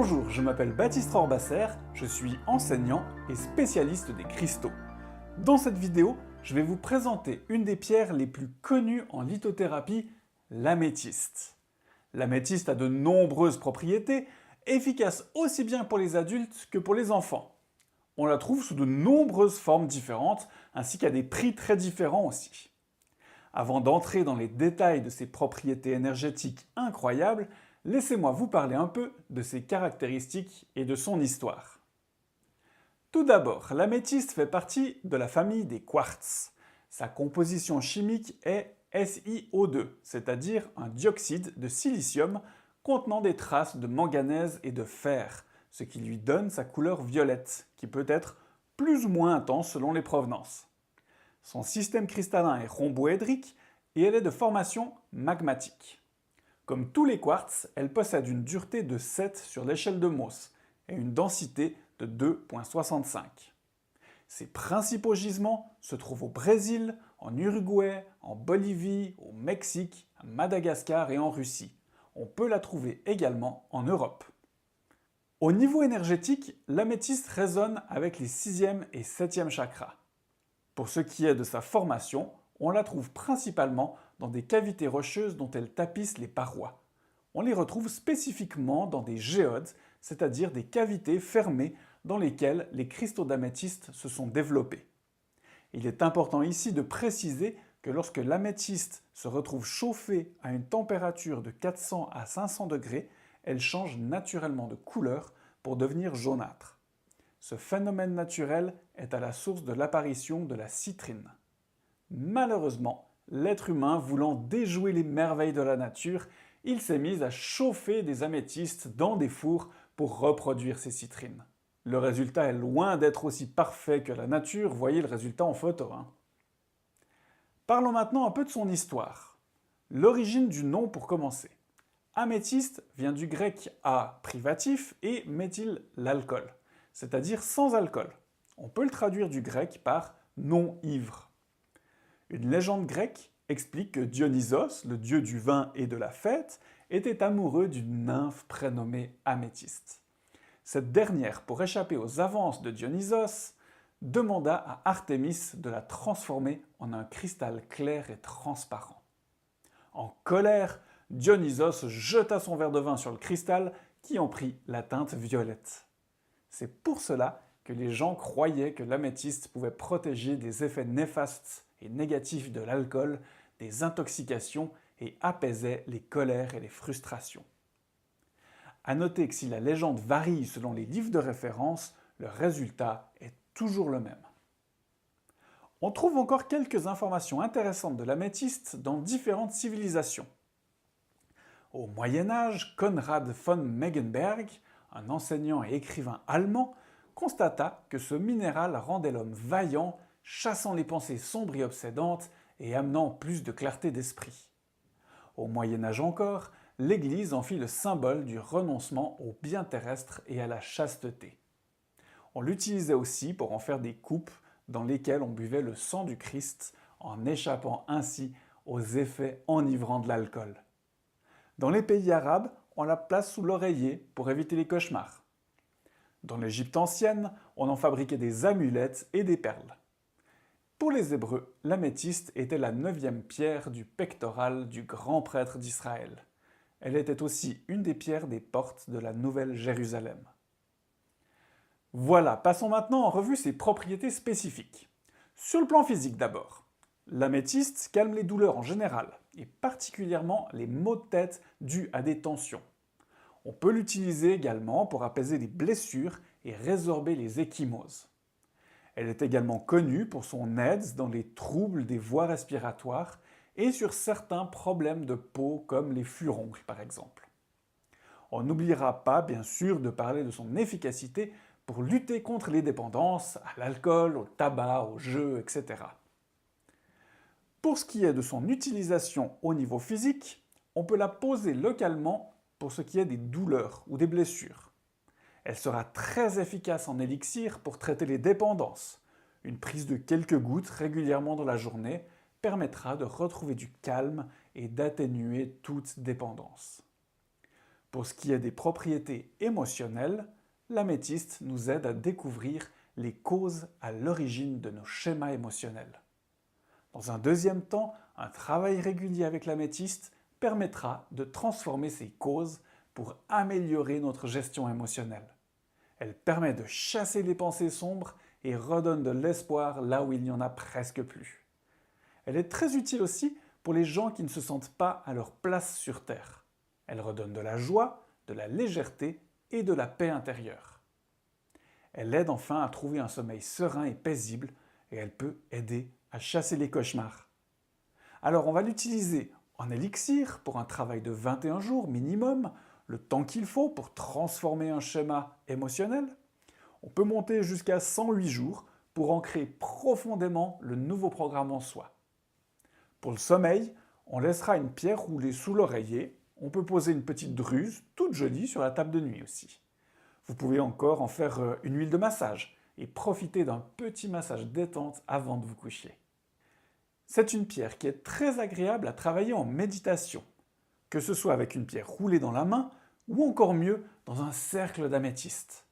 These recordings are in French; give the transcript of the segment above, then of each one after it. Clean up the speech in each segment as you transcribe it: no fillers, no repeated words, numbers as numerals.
Bonjour, je m'appelle Baptiste Orbasser, je suis enseignant et spécialiste des cristaux. Dans cette vidéo, je vais vous présenter une des pierres les plus connues en lithothérapie, l'améthyste. L'améthyste a de nombreuses propriétés, efficaces aussi bien pour les adultes que pour les enfants. On la trouve sous de nombreuses formes différentes, ainsi qu'à des prix très différents aussi. Avant d'entrer dans les détails de ses propriétés énergétiques incroyables, laissez-moi vous parler un peu de ses caractéristiques et de son histoire. Tout d'abord, l'améthyste fait partie de la famille des quartz. Sa composition chimique est SiO2, c'est-à-dire un dioxyde de silicium contenant des traces de manganèse et de fer, ce qui lui donne sa couleur violette, qui peut être plus ou moins intense selon les provenances. Son système cristallin est rhomboédrique et elle est de formation magmatique. Comme tous les quartz, elle possède une dureté de 7 sur l'échelle de Mohs et une densité de 2,65. Ses principaux gisements se trouvent au Brésil, en Uruguay, en Bolivie, au Mexique, à Madagascar et en Russie. On peut la trouver également en Europe. Au niveau énergétique, l'améthyste résonne avec les 6e et 7e chakras. Pour ce qui est de sa formation, on la trouve principalement dans des cavités rocheuses dont elle tapisse les parois. On les retrouve spécifiquement dans des géodes, c'est-à-dire des cavités fermées dans lesquelles les cristaux d'améthyste se sont développés. Il est important ici de préciser que lorsque l'améthyste se retrouve chauffée à une température de 400 à 500 degrés, elle change naturellement de couleur pour devenir jaunâtre. Ce phénomène naturel est à la source de l'apparition de la citrine. Malheureusement, l'être humain voulant déjouer les merveilles de la nature, il s'est mis à chauffer des améthystes dans des fours pour reproduire ces citrines. Le résultat est loin d'être aussi parfait que la nature, voyez le résultat en photo. Parlons maintenant un peu de son histoire. L'origine du nom pour commencer. Améthyste vient du grec a privatif et méthyle l'alcool, c'est-à-dire sans alcool. On peut le traduire du grec par non ivre. Une légende grecque explique que Dionysos, le dieu du vin et de la fête, était amoureux d'une nymphe prénommée Améthyste. Cette dernière, pour échapper aux avances de Dionysos, demanda à Artémis de la transformer en un cristal clair et transparent. En colère, Dionysos jeta son verre de vin sur le cristal qui en prit la teinte violette. C'est pour cela que les gens croyaient que l'améthyste pouvait protéger des effets néfastes et négatifs de l'alcool, des intoxications et apaisait les colères et les frustrations. A noter que si la légende varie selon les livres de référence, le résultat est toujours le même. On trouve encore quelques informations intéressantes de l'améthyste dans différentes civilisations. Au Moyen-Âge, Konrad von Megenberg, un enseignant et écrivain allemand, constata que ce minéral rendait l'homme vaillant, chassant les pensées sombres et obsédantes et amenant plus de clarté d'esprit. Au Moyen-Âge encore, l'Église en fit le symbole du renoncement au bien terrestre et à la chasteté. On l'utilisait aussi pour en faire des coupes dans lesquelles on buvait le sang du Christ, en échappant ainsi aux effets enivrants de l'alcool. Dans les pays arabes, on la place sous l'oreiller pour éviter les cauchemars. Dans l'Égypte ancienne, on en fabriquait des amulettes et des perles. Pour les Hébreux, l'améthyste était la 9e pierre du pectoral du grand prêtre d'Israël. Elle était aussi une des pierres des portes de la Nouvelle Jérusalem. Voilà, passons maintenant en revue ses propriétés spécifiques. Sur le plan physique d'abord. L'améthyste calme les douleurs en général, et particulièrement les maux de tête dus à des tensions. On peut l'utiliser également pour apaiser les blessures et résorber les ecchymoses. Elle est également connue pour son aide dans les troubles des voies respiratoires et sur certains problèmes de peau comme les furoncles par exemple. On n'oubliera pas bien sûr de parler de son efficacité pour lutter contre les dépendances à l'alcool, au tabac, au jeu, etc. Pour ce qui est de son utilisation au niveau physique, on peut la poser localement pour ce qui est des douleurs ou des blessures. Elle sera très efficace en élixir pour traiter les dépendances. Une prise de quelques gouttes régulièrement dans la journée permettra de retrouver du calme et d'atténuer toute dépendance. Pour ce qui est des propriétés émotionnelles, l'améthyste nous aide à découvrir les causes à l'origine de nos schémas émotionnels. Dans un deuxième temps, un travail régulier avec l'améthyste permettra de transformer ces causes pour améliorer notre gestion émotionnelle. Elle permet de chasser les pensées sombres et redonne de l'espoir là où il n'y en a presque plus. Elle est très utile aussi pour les gens qui ne se sentent pas à leur place sur Terre. Elle redonne de la joie, de la légèreté et de la paix intérieure. Elle aide enfin à trouver un sommeil serein et paisible et elle peut aider à chasser les cauchemars. Alors on va l'utiliser en élixir pour un travail de 21 jours minimum, le temps qu'il faut pour transformer un schéma émotionnel. On peut monter jusqu'à 108 jours pour ancrer profondément le nouveau programme en soi. Pour le sommeil, on laissera une pierre rouler sous l'oreiller. On peut poser une petite druse, toute jolie, sur la table de nuit aussi. Vous pouvez encore en faire une huile de massage et profiter d'un petit massage détente avant de vous coucher. C'est une pierre qui est très agréable à travailler en méditation, que ce soit avec une pierre roulée dans la main ou encore mieux dans un cercle d'améthyste.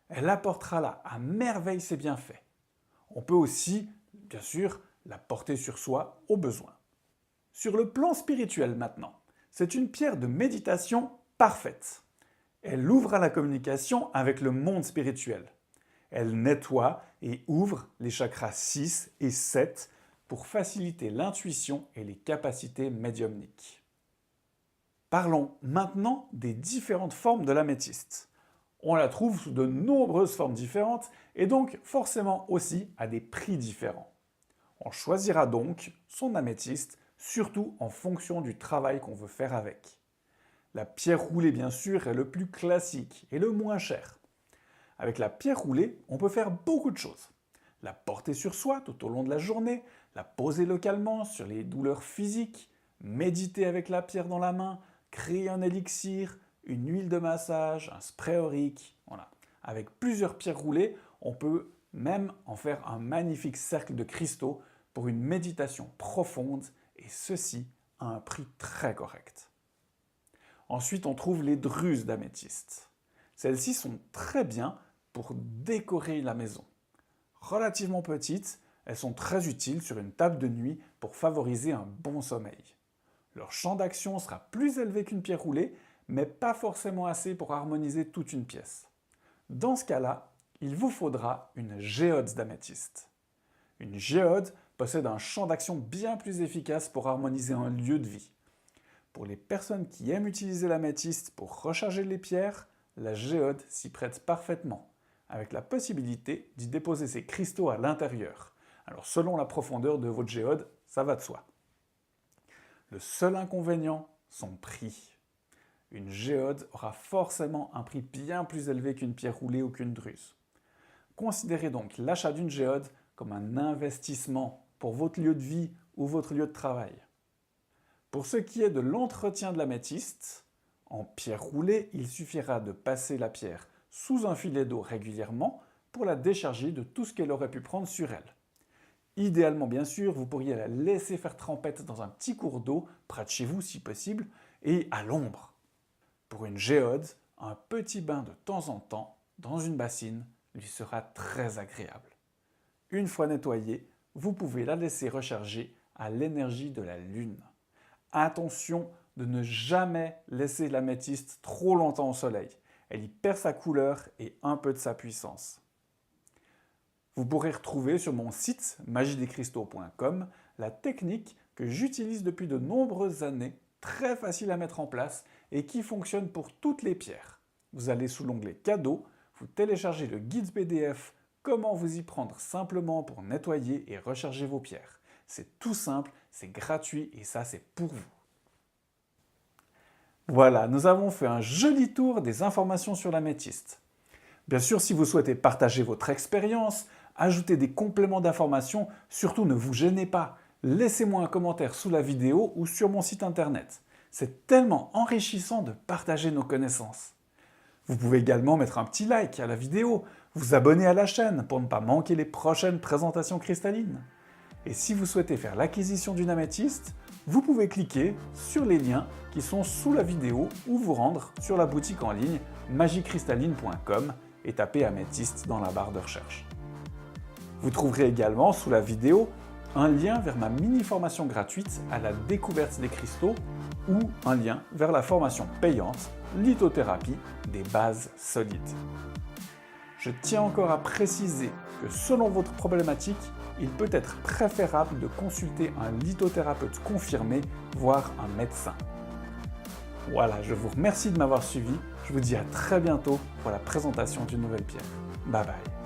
Elle apportera là à merveille ses bienfaits. On peut aussi, bien sûr, la porter sur soi au besoin. Sur le plan spirituel maintenant, c'est une pierre de méditation parfaite. Elle ouvre à la communication avec le monde spirituel. Elle nettoie et ouvre les chakras 6 et 7 pour faciliter l'intuition et les capacités médiumniques. Parlons maintenant des différentes formes de l'améthyste. On la trouve sous de nombreuses formes différentes et donc forcément aussi à des prix différents. On choisira donc son améthyste surtout en fonction du travail qu'on veut faire avec. La pierre roulée bien sûr est le plus classique et le moins cher. Avec la pierre roulée, on peut faire beaucoup de choses. La porter sur soi tout au long de la journée, la poser localement sur les douleurs physiques, méditer avec la pierre dans la main, créer un élixir, une huile de massage, un spray aurique. Voilà. Avec plusieurs pierres roulées, on peut même en faire un magnifique cercle de cristaux pour une méditation profonde et ceci à un prix très correct. Ensuite, on trouve les druses d'améthyste. Celles-ci sont très bien pour décorer la maison. Relativement petites, elles sont très utiles sur une table de nuit pour favoriser un bon sommeil. Leur champ d'action sera plus élevé qu'une pierre roulée, mais pas forcément assez pour harmoniser toute une pièce. Dans ce cas-là, il vous faudra une géode d'améthyste. Une géode possède un champ d'action bien plus efficace pour harmoniser un lieu de vie. Pour les personnes qui aiment utiliser l'améthyste pour recharger les pierres, la géode s'y prête parfaitement, avec la possibilité d'y déposer ses cristaux à l'intérieur. Alors selon la profondeur de votre géode, ça va de soi. Le seul inconvénient, son prix. Une géode aura forcément un prix bien plus élevé qu'une pierre roulée ou qu'une druse. Considérez donc l'achat d'une géode comme un investissement pour votre lieu de vie ou votre lieu de travail. Pour ce qui est de l'entretien de l'améthyste, en pierre roulée, il suffira de passer la pierre sous un filet d'eau régulièrement pour la décharger de tout ce qu'elle aurait pu prendre sur elle. Idéalement, bien sûr, vous pourriez la laisser faire trempette dans un petit cours d'eau, près de chez vous si possible, et à l'ombre. Pour une géode, un petit bain de temps en temps, dans une bassine, lui sera très agréable. Une fois nettoyée, vous pouvez la laisser recharger à l'énergie de la lune. Attention de ne jamais laisser l'améthyste trop longtemps au soleil. Elle y perd sa couleur et un peu de sa puissance. Vous pourrez retrouver sur mon site magiedescristaux.com la technique que j'utilise depuis de nombreuses années, très facile à mettre en place et qui fonctionne pour toutes les pierres. Vous allez sous l'onglet cadeaux, vous téléchargez le guide PDF Comment vous y prendre simplement pour nettoyer et recharger vos pierres. C'est tout simple, c'est gratuit et ça c'est pour vous. Voilà, nous avons fait un joli tour des informations sur l'améthyste. Bien sûr, si vous souhaitez partager votre expérience, ajouter des compléments d'informations, surtout ne vous gênez pas. Laissez-moi un commentaire sous la vidéo ou sur mon site internet. C'est tellement enrichissant de partager nos connaissances. Vous pouvez également mettre un petit like à la vidéo, vous abonner à la chaîne pour ne pas manquer les prochaines présentations cristallines. Et si vous souhaitez faire l'acquisition d'une améthyste, vous pouvez cliquer sur les liens qui sont sous la vidéo ou vous rendre sur la boutique en ligne magiecristalline.com et taper améthyste dans la barre de recherche. Vous trouverez également sous la vidéo un lien vers ma mini-formation gratuite à la découverte des cristaux ou un lien vers la formation payante lithothérapie des bases solides. Je tiens encore à préciser que selon votre problématique, il peut être préférable de consulter un lithothérapeute confirmé, voire un médecin. Voilà, je vous remercie de m'avoir suivi. Je vous dis à très bientôt pour la présentation d'une nouvelle pierre. Bye bye.